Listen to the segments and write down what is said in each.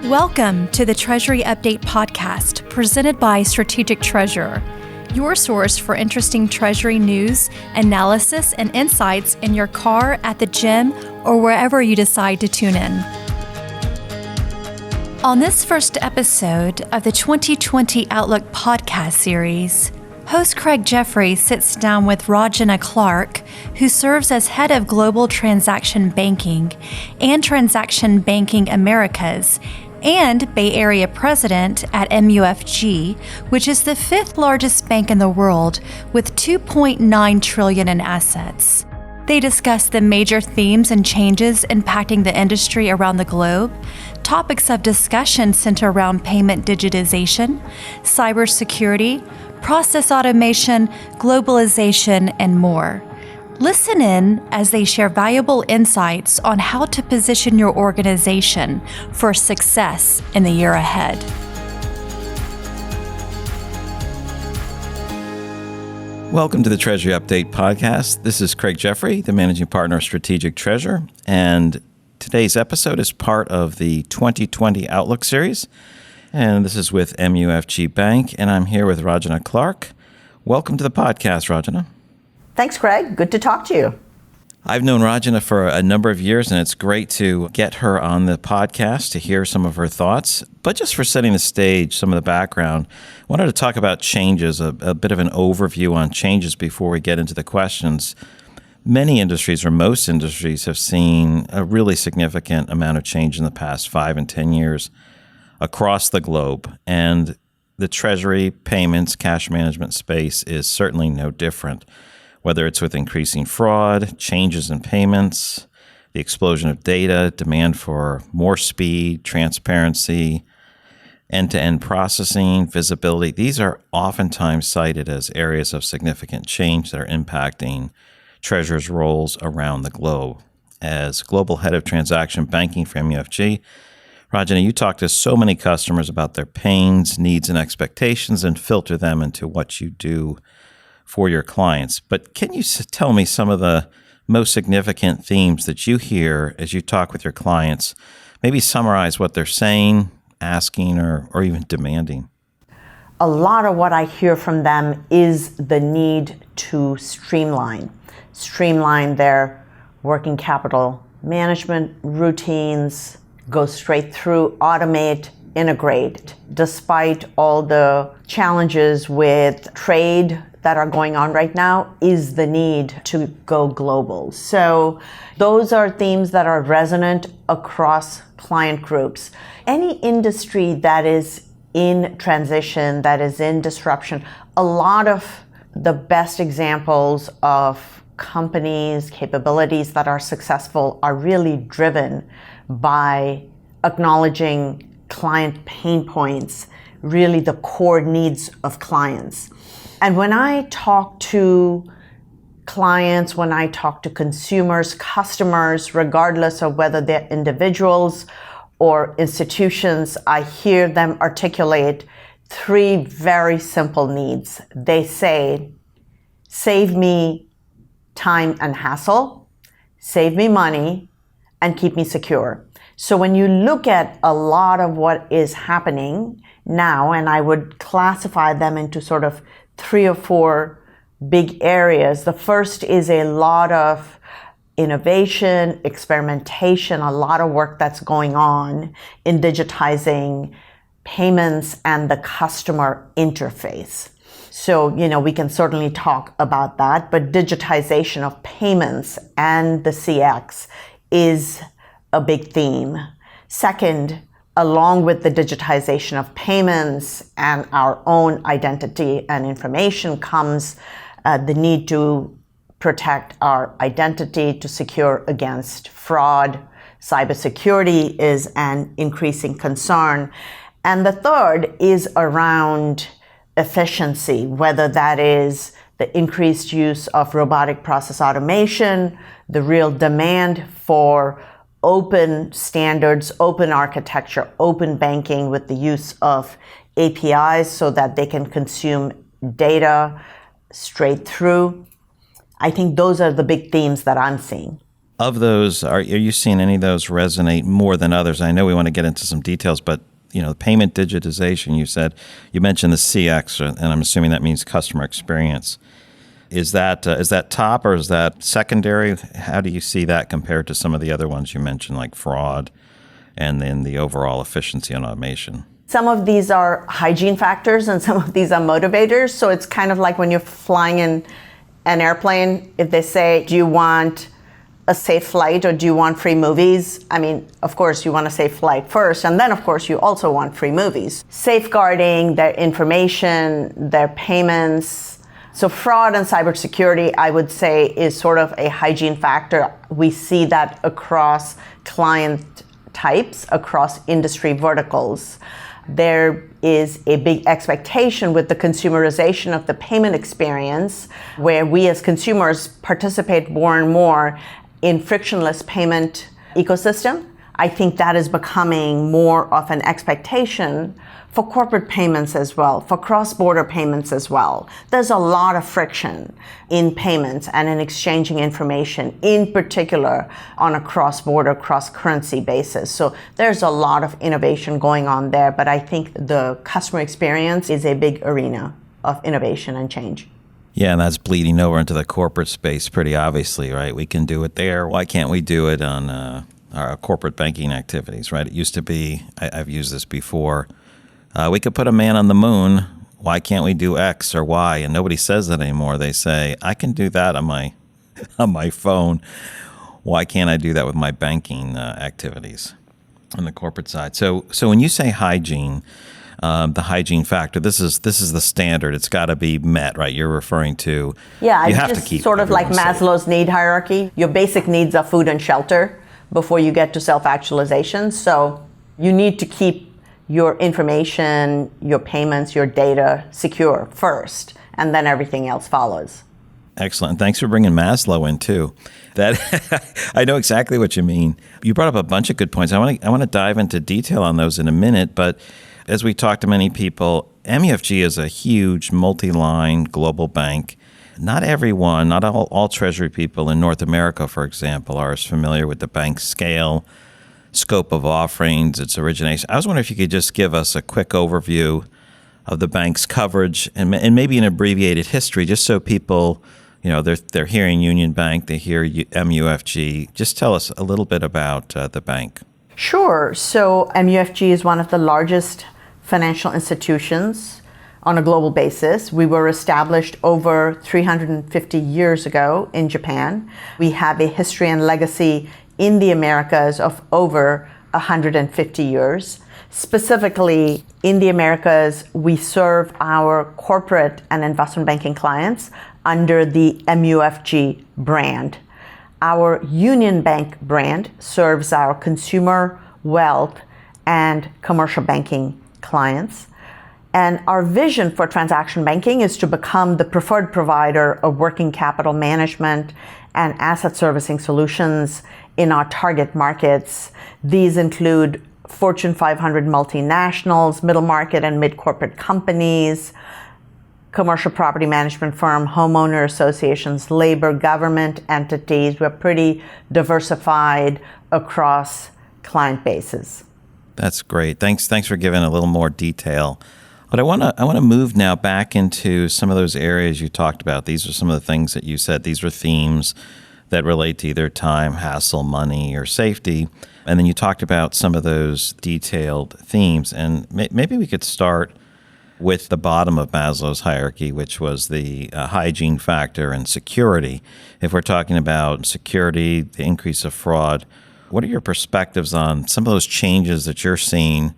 Welcome to the Treasury Update podcast presented by Strategic Treasurer, your source for interesting Treasury news, analysis, and insights in your car, at the gym, or wherever you decide to tune in. On this first episode of the 2020 Outlook podcast series, host Craig Jeffrey sits down with Rajana Clark, who serves as head of Global Transaction Banking and Transaction Banking Americas, and Bay Area president at MUFG, which is the fifth largest bank in the world with $2.9 trillion in assets. They discuss the major themes and changes impacting the industry around the globe. Topics of discussion center around payment digitization, cybersecurity, process automation, globalization, and more. Listen in as they share valuable insights on how to position your organization for success in the year ahead. Welcome to the Treasury Update podcast. This is Craig Jeffrey, the Managing Partner of Strategic Treasurer, and today's episode is part of the 2020 Outlook series, and this is with MUFG Bank, and I'm here with Rajana Clark. Welcome to the podcast, Rajana. Thanks, Craig. Good to talk to you. I've known Rajana for a number of years, and it's great to get her on the podcast to hear some of her thoughts. But just for setting the stage, some of the background, I wanted to talk about changes, a bit of an overview on changes before we get into the questions. Many industries, or most industries, have seen a really significant amount of change in the past 5 and 10 years across the globe. And the treasury, payments, cash management space is certainly no different. Whether it's with increasing fraud, changes in payments, the explosion of data, demand for more speed, transparency, end-to-end processing, visibility, these are oftentimes cited as areas of significant change that are impacting treasurers' roles around the globe. As Global Head of Transaction Banking for MUFG, Rajana, you talk to so many customers about their pains, needs, and expectations and filter them into what you do for your clients. But can you tell me some of the most significant themes that you hear as you talk with your clients? Maybe summarize what they're saying, asking, or even demanding. A lot of what I hear from them is the need to streamline their working capital management routines, go straight through, automate, integrate. Despite all the challenges with trade that are going on right now, is the need to go global. So those are themes that are resonant across client groups. Any industry that is in transition, that is in disruption, a lot of the best examples of companies, capabilities that are successful are really driven by acknowledging client pain points, really the core needs of clients. And when I talk to clients, when I talk to consumers, customers, regardless of whether they're individuals or institutions, I hear them articulate 3 very simple needs. They say, save me time and hassle, save me money, and keep me secure. So when you look at a lot of what is happening now, and I would classify them into sort of 3 or 4 big areas. The first is a lot of innovation, experimentation, a lot of work that's going on in digitizing payments and the customer interface. So, we can certainly talk about that, but digitization of payments and the CX is a big theme. Second, along with the digitization of payments and our own identity and information comes the need to protect our identity, to secure against fraud. Cybersecurity is an increasing concern. And the third is around efficiency, whether that is the increased use of robotic process automation, the real demand for open standards, open architecture, open banking with the use of APIs so that they can consume data straight through. I think those are the big themes that I'm seeing. Of those, are you seeing any of those resonate more than others? I know we want to get into some details, but payment digitization, you mentioned the CX, and I'm assuming that means customer experience. Is that top or is that secondary? How do you see that compared to some of the other ones you mentioned, like fraud and then the overall efficiency and automation? Some of these are hygiene factors and some of these are motivators. So it's kind of like when you're flying in an airplane, if they say, do you want a safe flight or do you want free movies? I mean, of course, you want a safe flight first, and then, of course, you also want free movies. Safeguarding their information, their payments. So fraud and cybersecurity, I would say, is sort of a hygiene factor. We see that across client types, across industry verticals. There is a big expectation with the consumerization of the payment experience, where we as consumers participate more and more in frictionless payment ecosystem. I think that is becoming more of an expectation for corporate payments as well, for cross-border payments as well. There's a lot of friction in payments and in exchanging information, in particular on a cross-border, cross-currency basis. So there's a lot of innovation going on there, but I think the customer experience is a big arena of innovation and change. Yeah, and that's bleeding over into the corporate space pretty obviously, right? We can do it there. Why can't we do it on our corporate banking activities, right? It used to be, I've used this before, we could put a man on the moon. Why can't we do X or Y? And nobody says that anymore. They say, I can do that on my phone. Why can't I do that with my banking activities on the corporate side? So when you say hygiene, the hygiene factor, this is the standard. It's got to be met, right? You're referring to, yeah, you have just to keep sort of like Maslow's need hierarchy. Your basic needs are food and shelter before you get to self-actualization. So you need to keep your information, your payments, your data secure first, and then everything else follows. Excellent. Thanks for bringing Maslow in too. That I know exactly what you mean. You brought up a bunch of good points. I want to dive into detail on those in a minute, but as we talk to many people, MUFG is a huge multi-line global bank. Not everyone, not all treasury people in North America, for example, are as familiar with the bank's scale, scope of offerings, its origination. I was wondering if you could just give us a quick overview of the bank's coverage and maybe an abbreviated history, just so people, they're hearing Union Bank, they hear MUFG. Just tell us a little bit about the bank. Sure. So MUFG is one of the largest financial institutions on a global basis. We were established over 350 years ago in Japan. We have a history and legacy in the Americas of over 150 years. Specifically, in the Americas, we serve our corporate and investment banking clients under the MUFG brand. Our Union Bank brand serves our consumer, wealth, and commercial banking clients. And our vision for transaction banking is to become the preferred provider of working capital management and asset servicing solutions in our target markets. These include Fortune 500 multinationals, middle market and mid-corporate companies, commercial property management firm, homeowner associations, labor, government entities. We're pretty diversified across client bases. That's great. Thanks for giving a little more detail. But I want to move now back into some of those areas you talked about. These are some of the things that you said. These are themes that relate to either time, hassle, money, or safety. And then you talked about some of those detailed themes. And maybe we could start with the bottom of Maslow's hierarchy, which was the hygiene factor and security. If we're talking about security, the increase of fraud, what are your perspectives on some of those changes that you're seeing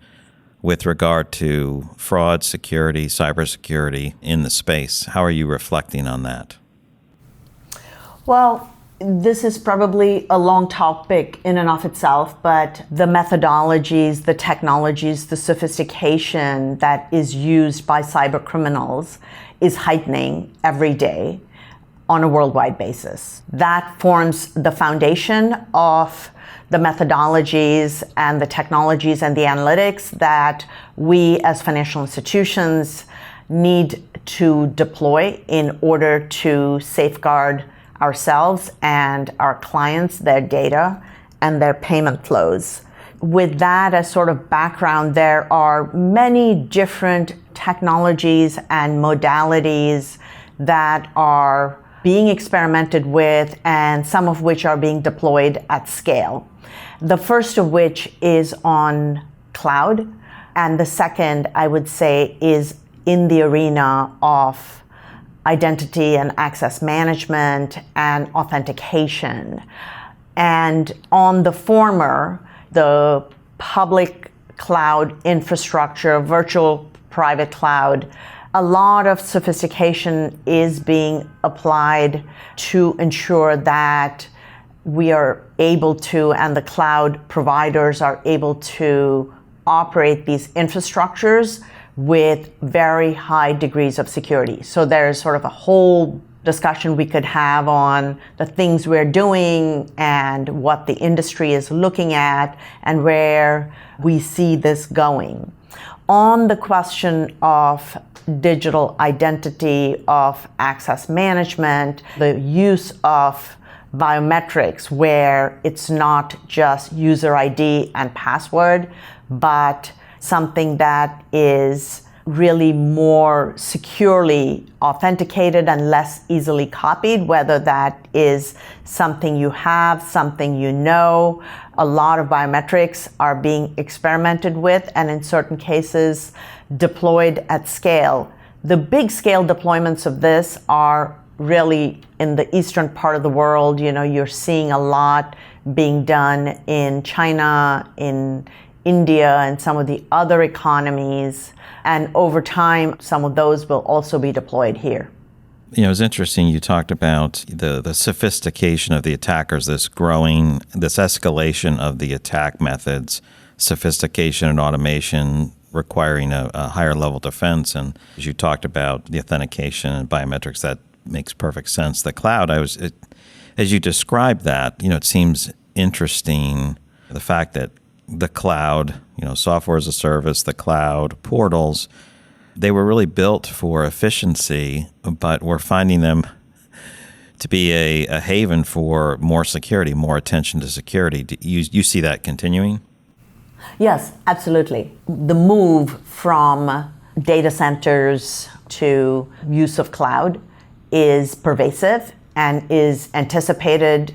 with regard to fraud, security, cybersecurity in the space? How are you reflecting on that? Well, this is probably a long topic in and of itself, but the methodologies, the technologies, the sophistication that is used by cyber criminals is heightening every day on a worldwide basis. That forms the foundation of the methodologies and the technologies and the analytics that we as financial institutions need to deploy in order to safeguard ourselves and our clients, their data, and their payment flows. With that as sort of background, there are many different technologies and modalities that are being experimented with, and some of which are being deployed at scale. The first of which is on cloud, and the second, I would say, is in the arena of identity and access management and authentication. And on the former, the public cloud infrastructure, virtual private cloud, a lot of sophistication is being applied to ensure that we are able to, and the cloud providers are able to operate these infrastructures with very high degrees of security. So there's sort of a whole discussion we could have on the things we're doing and what the industry is looking at and where we see this going. On the question of digital identity, of access management, the use of biometrics, where it's not just user ID and password, but something that is really more securely authenticated and less easily copied, whether that is something you have, something you know. A lot of biometrics are being experimented with and in certain cases deployed at scale. The big scale deployments of this are really in the eastern part of the world. You know, you're seeing a lot being done in China, in India, and some of the other economies. And over time, some of those will also be deployed here. You know, it's interesting you talked about the sophistication of the attackers, this escalation of the attack methods, sophistication and automation requiring a higher level defense. And as you talked about the authentication and biometrics, that makes perfect sense. The cloud, as you described that, you know, it seems interesting, the fact that the cloud, you know, software as a service, the cloud, portals, they were really built for efficiency, but we're finding them to be a haven for more security, more attention to security. Do you see that continuing? Yes, absolutely. The move from data centers to use of cloud is pervasive and is anticipated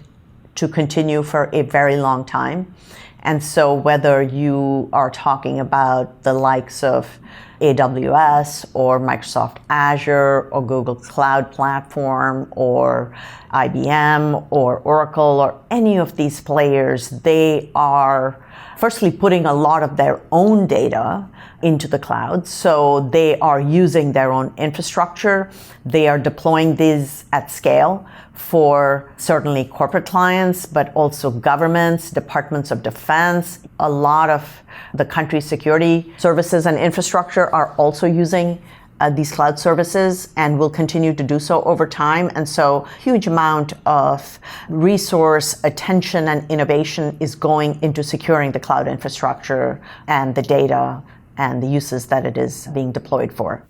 to continue for a very long time. And so whether you are talking about the likes of AWS or Microsoft Azure or Google Cloud Platform or IBM or Oracle or any of these players, they are firstly putting a lot of their own data into the cloud. So they are using their own infrastructure. They are deploying these at scale for certainly corporate clients, but also governments, departments of defense. A lot of the country's security services and infrastructure are also using these cloud services and will continue to do so over time. And so huge amount of resource, attention, and innovation is going into securing the cloud infrastructure and the data and the uses that it is being deployed for.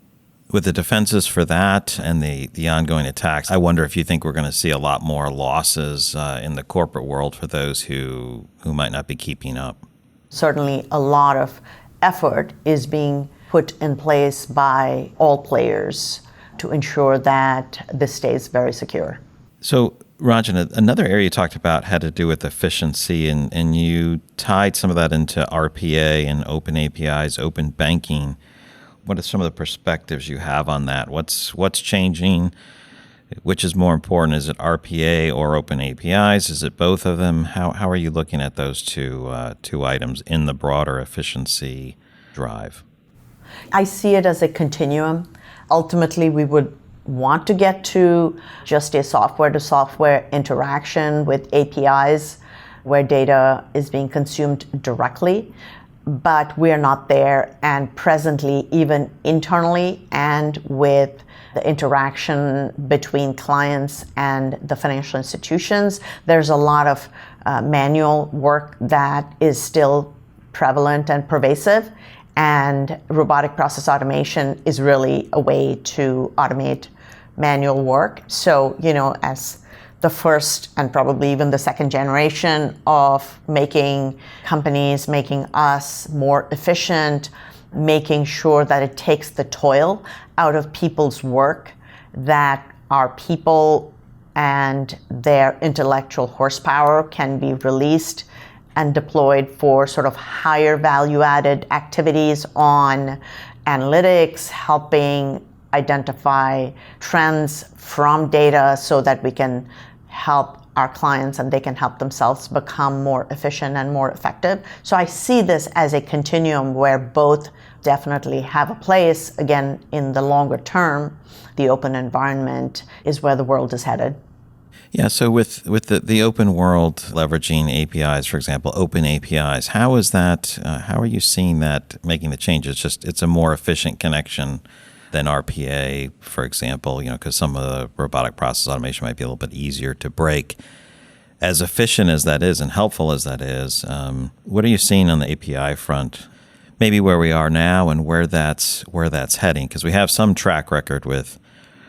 With the defenses for that and the ongoing attacks, I wonder if you think we're going to see a lot more losses in the corporate world for those who might not be keeping up. Certainly a lot of effort is being put in place by all players to ensure that this stays very secure. So, Rajan, another area you talked about had to do with efficiency, and you tied some of that into RPA and open APIs, open banking. What are some of the perspectives you have on that? What's changing? Which is more important? Is it RPA or open APIs? Is it both of them? How are you looking at those two items in the broader efficiency drive? I see it as a continuum. Ultimately, we would want to get to just a software-to-software interaction with APIs where data is being consumed directly, but we're not there. And presently, even internally and with the interaction between clients and the financial institutions, there's a lot of manual work that is still prevalent and pervasive. And robotic process automation is really a way to automate manual work. So, you know, as the first and probably even the second generation of making companies, making us more efficient, making sure that it takes the toil out of people's work, that our people and their intellectual horsepower can be released and deployed for sort of higher value-added activities on analytics, helping identify trends from data so that we can help our clients and they can help themselves become more efficient and more effective. So I see this as a continuum where both definitely have a place. Again, in the longer term, the open environment is where the world is headed. Yeah, so with the open world leveraging APIs, for example, open APIs, how is that? How are you seeing that making the changes? It's a more efficient connection than RPA, for example, because some of the robotic process automation might be a little bit easier to break. As efficient as that is and helpful as that is, what are you seeing on the API front? Maybe where we are now and where that's heading, because we have some track record with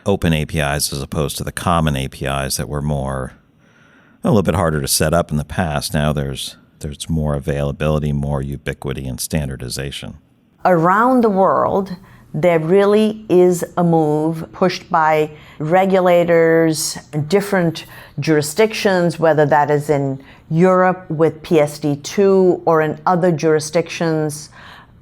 open APIs as opposed to the common APIs that were a little bit harder to set up in the past. Now there's more availability, more ubiquity, and standardization. Around the world, there really is a move pushed by regulators in different jurisdictions, whether that is in Europe with PSD2 or in other jurisdictions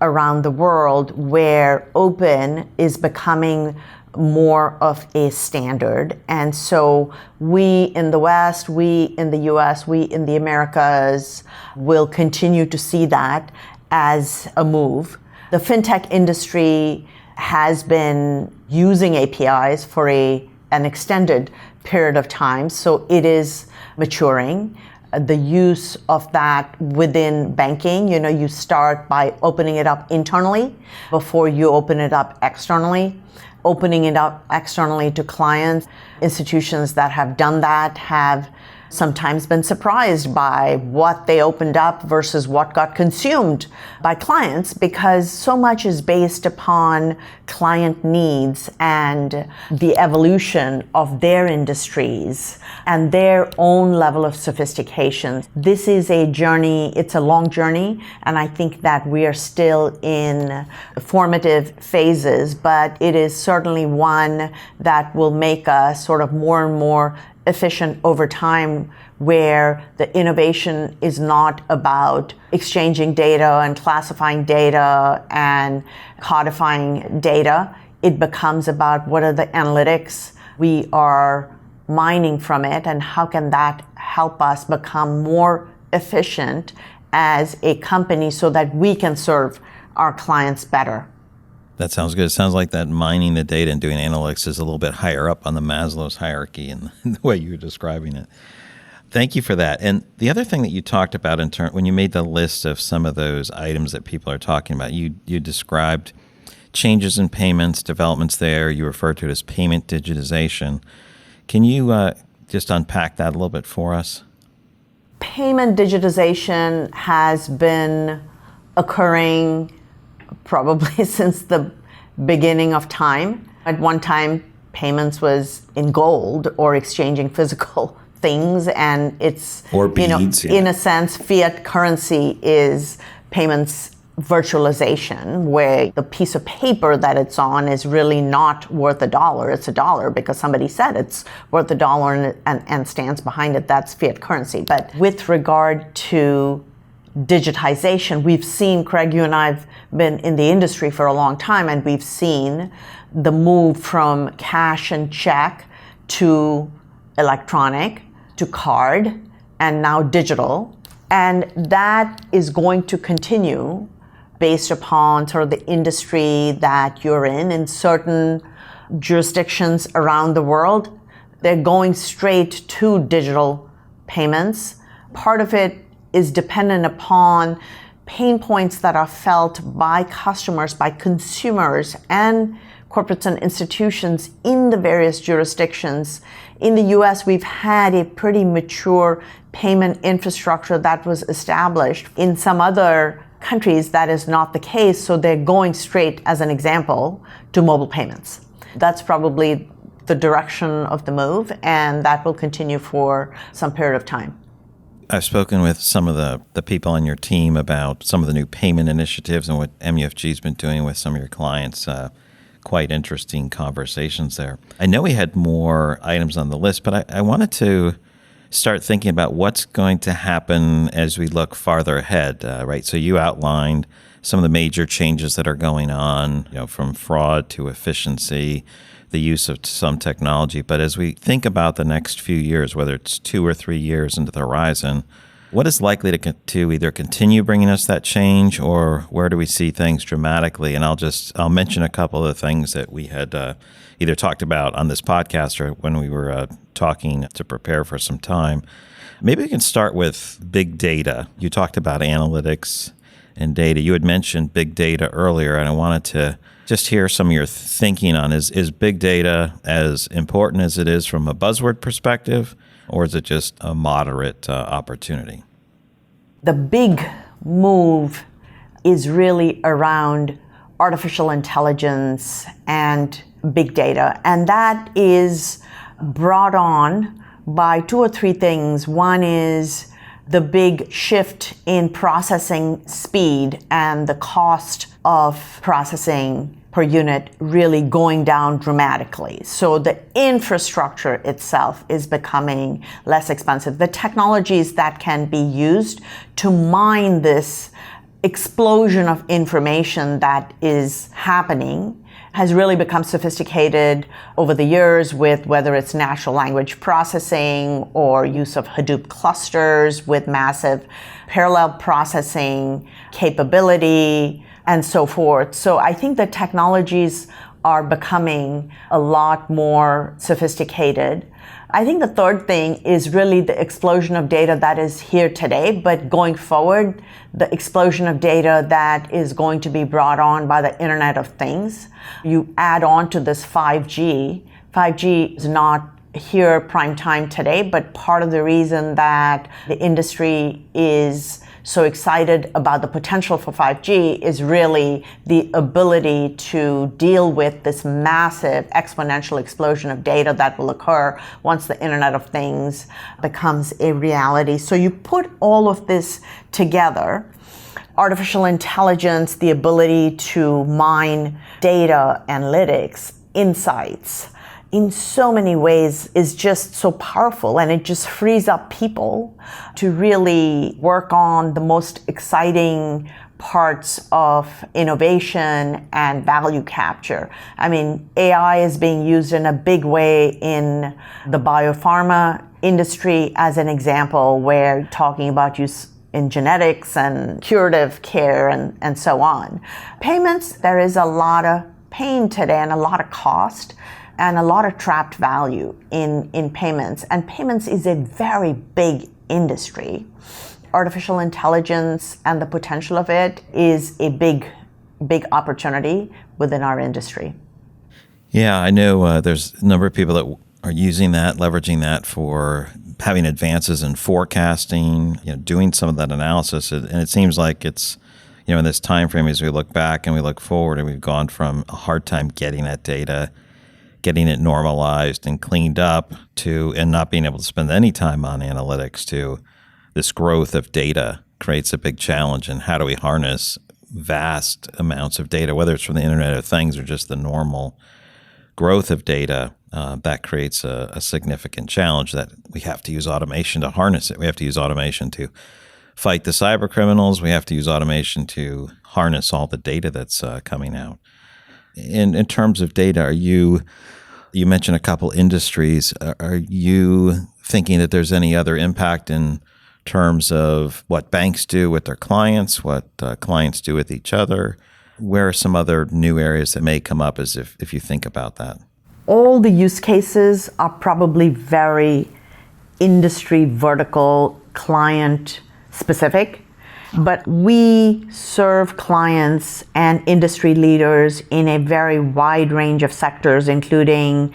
around the world where open is becoming more of a standard. And so we in the West, we in the US, we in the Americas will continue to see that as a move. The fintech industry has been using APIs for an extended period of time, so it is maturing. The use of that within banking, you start by opening it up internally before you open it up externally. Opening it up externally to clients. Institutions that have done that have sometimes been surprised by what they opened up versus what got consumed by clients, because so much is based upon client needs and the evolution of their industries and their own level of sophistication. This is a journey, it's a long journey, and I think that we are still in formative phases, but it is certainly one that will make us sort of more and more efficient over time, where the innovation is not about exchanging data and classifying data and codifying data. It becomes about what are the analytics we are mining from it and how can that help us become more efficient as a company so that we can serve our clients better. That sounds good. It sounds like that mining the data and doing analytics is a little bit higher up on the Maslow's hierarchy in the way you were describing it. Thank you for that. And the other thing that you talked about when you made the list of some of those items that people are talking about, you described changes in payments, developments there. You referred to it as payment digitization. Can you just unpack that a little bit for us? Payment digitization has been occurring probably since the beginning of time. At one time, payments was in gold or exchanging physical things, and it's, or beads, in a sense, fiat currency is payments virtualization, where the piece of paper that it's on is really not worth $1. It's $1 because somebody said it's worth $1 and stands behind it. That's fiat currency. But with regard to digitization, we've seen, Craig, you and I have been in the industry for a long time, and we've seen the move from cash and check to electronic, to card, and now digital. And that is going to continue based upon sort of the industry that you're in certain jurisdictions around the world. They're going straight to digital payments. Part of it is dependent upon pain points that are felt by customers, by consumers, and corporates and institutions in the various jurisdictions. In the US, we've had a pretty mature payment infrastructure that was established. In some other countries, that is not the case, so they're going straight, as an example, to mobile payments. That's probably the direction of the move, and that will continue for some period of time. I've spoken with some of the people on your team about some of the new payment initiatives and what MUFG's been doing with some of your clients. Quite interesting conversations there. I know we had more items on the list, but I wanted to start thinking about what's going to happen as we look farther ahead, right? So you outlined some of the major changes that are going on, from fraud to efficiency, the use of some technology. But as we think about the next few years, whether it's 2 or 3 years into the horizon, what is likely to either continue bringing us that change, or where do we see things dramatically? And I'll mention a couple of the things that we had either talked about on this podcast or when we were talking to prepare for some time. Maybe we can start with big data. You talked about analytics and data. You had mentioned big data earlier, and I wanted to just hear some of your thinking on is big data as important as it is from a buzzword perspective, or is it just a moderate opportunity? The big move is really around artificial intelligence and big data, and that is brought on by 2 or 3 things. One is the big shift in processing speed and the cost of processing per unit really going down dramatically. So the infrastructure itself is becoming less expensive. The technologies that can be used to mine this explosion of information that is happening has really become sophisticated over the years, with whether it's natural language processing or use of Hadoop clusters with massive parallel processing capability and so forth. So I think the technologies are becoming a lot more sophisticated. I think the third thing is really the explosion of data that is here today, but going forward, the explosion of data that is going to be brought on by the Internet of Things. You add on to this 5G. 5G is not here prime time today, but part of the reason that the industry is so excited about the potential for 5G is really the ability to deal with this massive exponential explosion of data that will occur once the Internet of Things becomes a reality. So you put all of this together, artificial intelligence, the ability to mine data, analytics, insights, in so many ways is just so powerful, and it just frees up people to really work on the most exciting parts of innovation and value capture. I mean, AI is being used in a big way in the biopharma industry as an example, where talking about use in genetics and curative care and so on. Payments, there is a lot of pain today and a lot of cost and a lot of trapped value in payments. And payments is a very big industry. Artificial intelligence and the potential of it is a big opportunity within our industry. Yeah, I know there's a number of people that are using that, leveraging that for having advances in forecasting, doing some of that analysis. And it seems like it's, in this time frame as we look back and we look forward, and we've gone from a hard time getting that data, getting it normalized and cleaned up and not being able to spend any time on analytics, to this growth of data creates a big challenge. And how do we harness vast amounts of data, whether it's from the Internet of Things or just the normal growth of data? That creates a significant challenge that we have to use automation to harness it. We have to use automation to fight the cyber criminals. We have to use automation to harness all the data that's coming out. In terms of data, you mentioned a couple industries. Are you thinking that there's any other impact in terms of what banks do with their clients, what clients do with each other? Where are some other new areas that may come up as if you think about that? All the use cases are probably very industry vertical, client specific, but we serve clients and industry leaders in a very wide range of sectors, including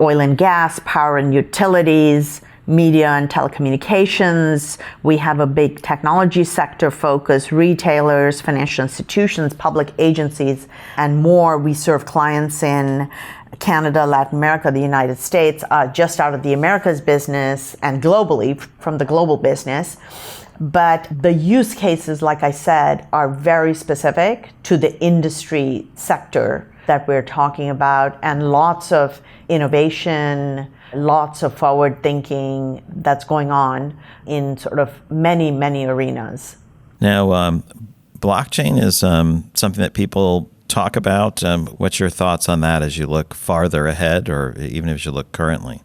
oil and gas, power and utilities, media and telecommunications. We have a big technology sector focus, retailers, financial institutions, public agencies, and more. We serve clients in Canada, Latin America, the United States, just out of the Americas business and globally from the global business. But the use cases, like I said, are very specific to the industry sector that we're talking about, and lots of innovation, lots of forward thinking that's going on in sort of many, many arenas. Now, blockchain is something that people talk about. What's your thoughts on that as you look farther ahead, or even as you look currently?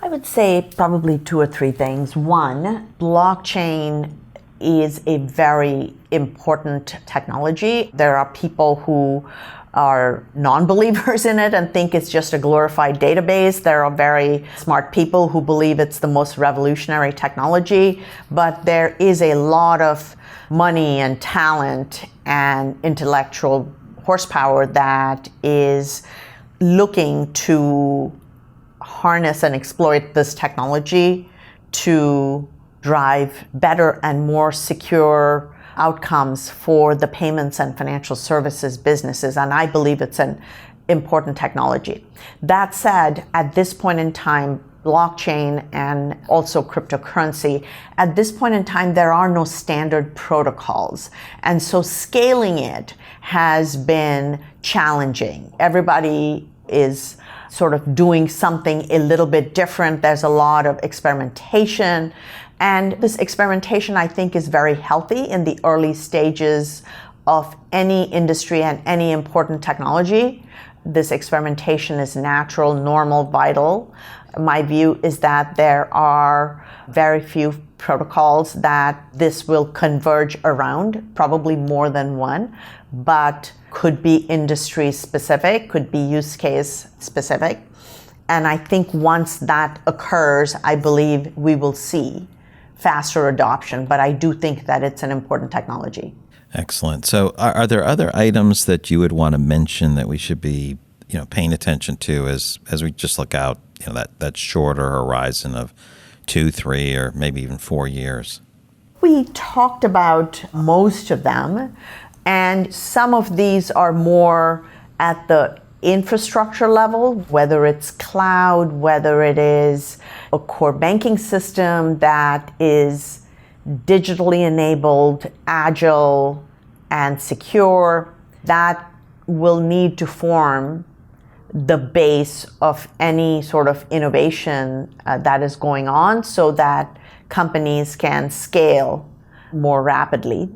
I would say probably two or three things. One, blockchain is a very important technology. There are people who are non-believers in it and think it's just a glorified database. There are very smart people who believe it's the most revolutionary technology, but there is a lot of money and talent and intellectual horsepower that is looking to harness and exploit this technology to drive better and more secure outcomes for the payments and financial services businesses, and I believe it's an important technology. That said, at this point in time, blockchain and also cryptocurrency, at this point in time, there are no standard protocols, and so scaling it has been challenging. Everybody is sort of doing something a little bit different. There's a lot of experimentation. And this experimentation, I think, is very healthy in the early stages of any industry and any important technology. This experimentation is natural, normal, vital. My view is that there are very few protocols that this will converge around, probably more than one, but could be industry specific, could be use case specific. And I think once that occurs, I believe we will see faster adoption, but I do think that it's an important technology. Excellent. So are there other items that you would want to mention that we should be, paying attention to as we just look out, that shorter horizon of 2, 3, or maybe even 4 years? We talked about most of them, and some of these are more at the infrastructure level, whether it's cloud, whether it is a core banking system that is digitally enabled, agile, and secure, that will need to form the base of any sort of innovation that is going on so that companies can scale more rapidly.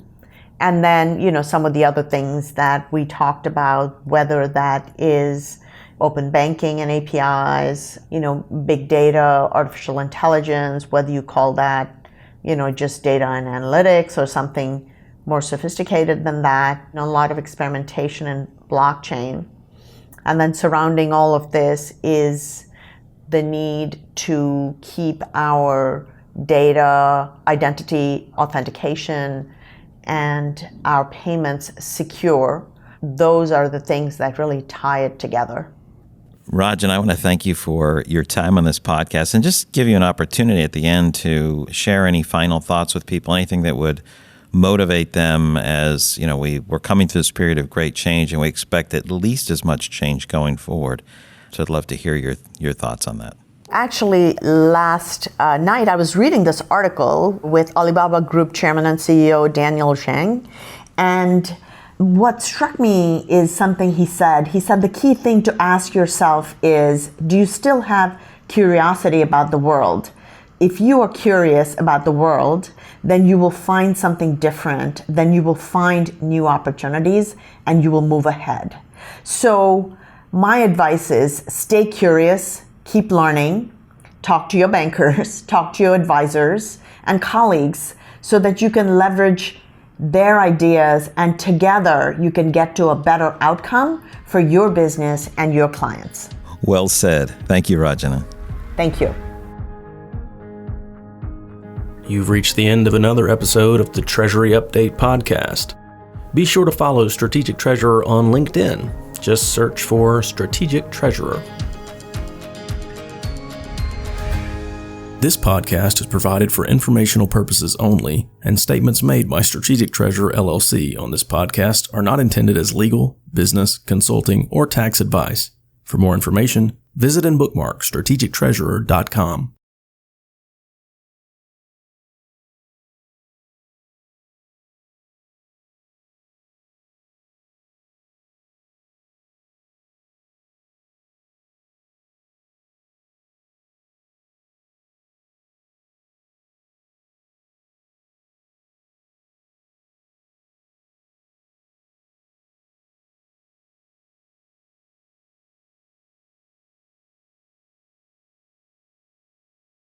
And then, some of the other things that we talked about, whether that is open banking and APIs, big data, artificial intelligence, whether you call that, just data and analytics or something more sophisticated than that, a lot of experimentation in blockchain. And then surrounding all of this is the need to keep our data, identity, authentication, and our payments secure. Those are the things that really tie it together. Rajan, I want to thank you for your time on this podcast and just give you an opportunity at the end to share any final thoughts with people, anything that would motivate them as, we're coming through this period of great change and we expect at least as much change going forward. So I'd love to hear your thoughts on that. Actually, last night I was reading this article with Alibaba Group Chairman and CEO Daniel Zhang, and what struck me is something he said. He said the key thing to ask yourself is, do you still have curiosity about the world? If you are curious about the world, then you will find something different, then you will find new opportunities, and you will move ahead. So my advice is stay curious, keep learning, talk to your bankers, talk to your advisors and colleagues so that you can leverage their ideas and together you can get to a better outcome for your business and your clients. Well said. Thank you, Rajana. Thank you. You've reached the end of another episode of the Treasury Update podcast. Be sure to follow Strategic Treasurer on LinkedIn. Just search for Strategic Treasurer. This podcast is provided for informational purposes only, and statements made by Strategic Treasurer LLC on this podcast are not intended as legal, business, consulting, or tax advice. For more information, visit and bookmark strategictreasurer.com.